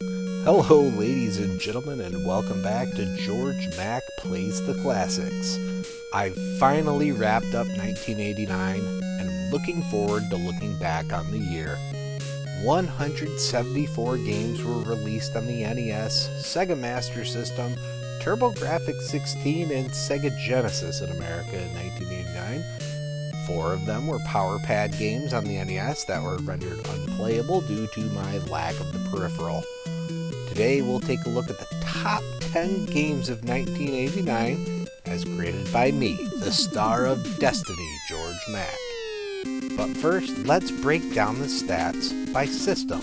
Hello, ladies and gentlemen, and welcome back to Georg Mack Plays the Classics. I've finally wrapped up 1989 and I'm looking forward to looking back on the year. 174 games were released on the NES, Sega Master System, TurboGrafx-16, and Sega Genesis in America in 1989. 4 of them were Power Pad games on the NES that were rendered unplayable due to my lack of the peripheral. Today we'll take a look at the top 10 games of 1989 as graded by me, the star of Destiny, Georg Mack. But first, let's break down the stats by system.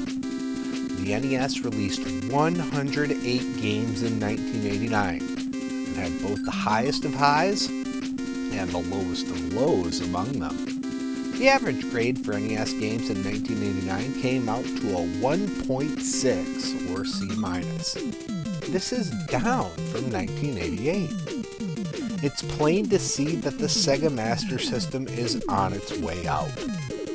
The NES released 108 games in 1989 and had both the highest of highs and the lowest of lows among them. The average grade for NES games in 1989 came out to a 1.6 or C-. This is down from 1988. It's plain to see that the Sega Master System is on its way out.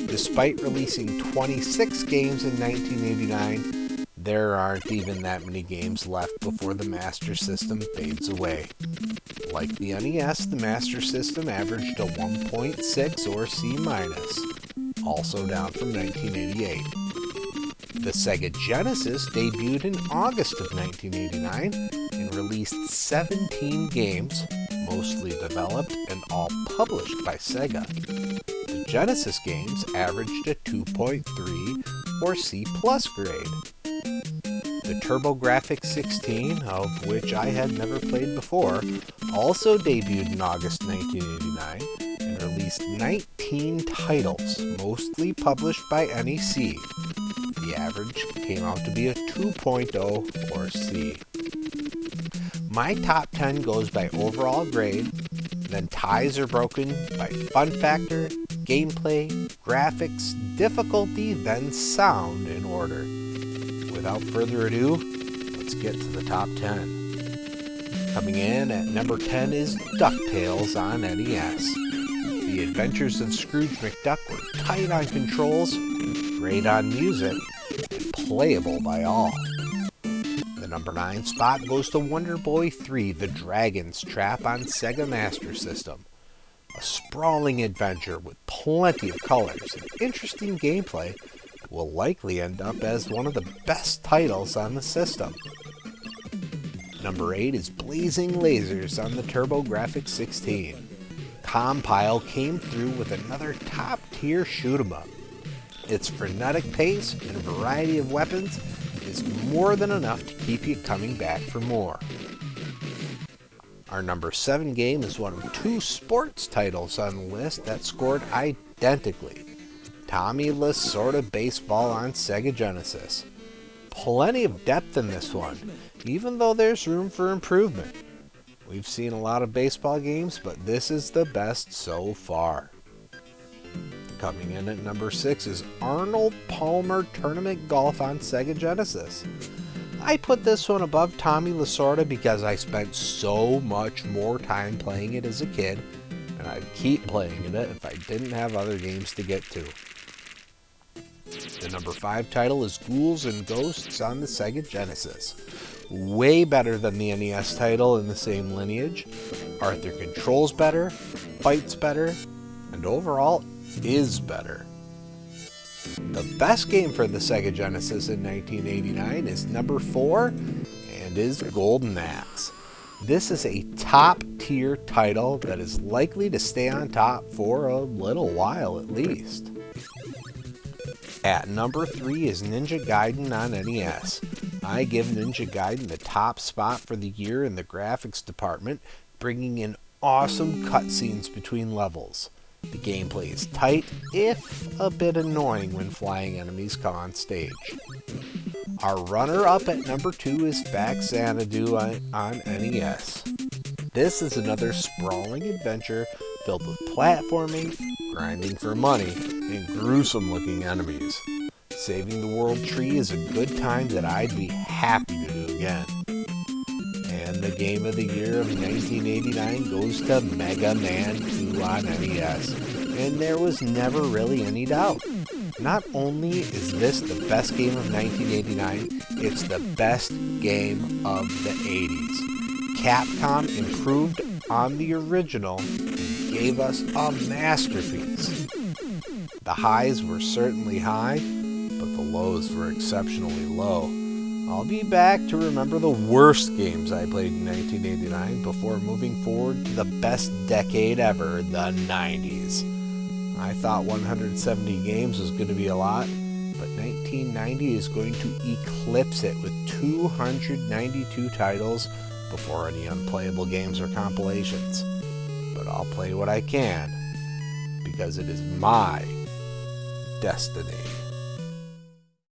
Despite releasing 26 games in 1989, there aren't even that many games left before the Master System fades away. Like the NES, the Master System averaged a 1.6 or C-, also down from 1988. The Sega Genesis debuted in August of 1989 and released 17 games, mostly developed and all published by Sega. The Genesis games averaged a 2.3 or C+ grade. The TurboGrafx-16, of which I had never played before, also debuted in August 1989 and released 19 titles, mostly published by NEC. The average came out to be a 2.0 or C. My top 10 goes by overall grade, then ties are broken by fun factor, gameplay, graphics, difficulty, then sound in order. Without further ado, let's get to the top 10. Coming in at number 10 is DuckTales on NES. The Adventures of Scrooge McDuck were tight on controls, great on music, and playable by all. The number 9 spot goes to Wonder Boy 3: The Dragon's Trap on Sega Master System. A sprawling adventure with plenty of colors and interesting gameplay will likely end up as one of the best titles on the system. Number 8 is Blazing Lasers on the TurboGrafx-16. Compile came through with another top-tier shoot-'em-up. Its frenetic pace and variety of weapons is more than enough to keep you coming back for more. Our number 7 game is one of 2 sports titles on the list that scored identically. Tommy Lasorda Baseball on Sega Genesis. Plenty of depth in this one, even though there's room for improvement. We've seen a lot of baseball games, but this is the best so far. Coming in at number 6 is Arnold Palmer Tournament Golf on Sega Genesis. I put this one above Tommy Lasorda because I spent so much more time playing it as a kid, and I'd keep playing it if I didn't have other games to get to. The number 5 title is Ghouls and Ghosts on the Sega Genesis. Way better than the NES title in the same lineage. Arthur controls better, fights better, and overall is better. The best game for the Sega Genesis in 1989 is number 4 and is Golden Axe. This is a top-tier title that is likely to stay on top for a little while at least. At number 3 is Ninja Gaiden on NES. I give Ninja Gaiden the top spot for the year in the graphics department, bringing in awesome cutscenes between levels. The gameplay is tight, if a bit annoying when flying enemies come on stage. Our runner-up at number 2 is Faxanadu on NES. This is another sprawling adventure filled with platforming, grinding for money, and gruesome-looking enemies. Saving the World Tree is a good time that I'd be happy to do again. And the game of the year of 1989 goes to Mega Man 2 on NES, and there was never really any doubt. Not only is this the best game of 1989, it's the best game of the 80s. Capcom improved on the original and gave us a masterpiece. The highs were certainly high, but the lows were exceptionally low. I'll be back to remember the worst games I played in 1989 before moving forward to the best decade ever, the 90s. I thought 170 games was going to be a lot, but 1990 is going to eclipse it with 292 titles before any unplayable games or compilations. But I'll play what I can, because it is my destiny.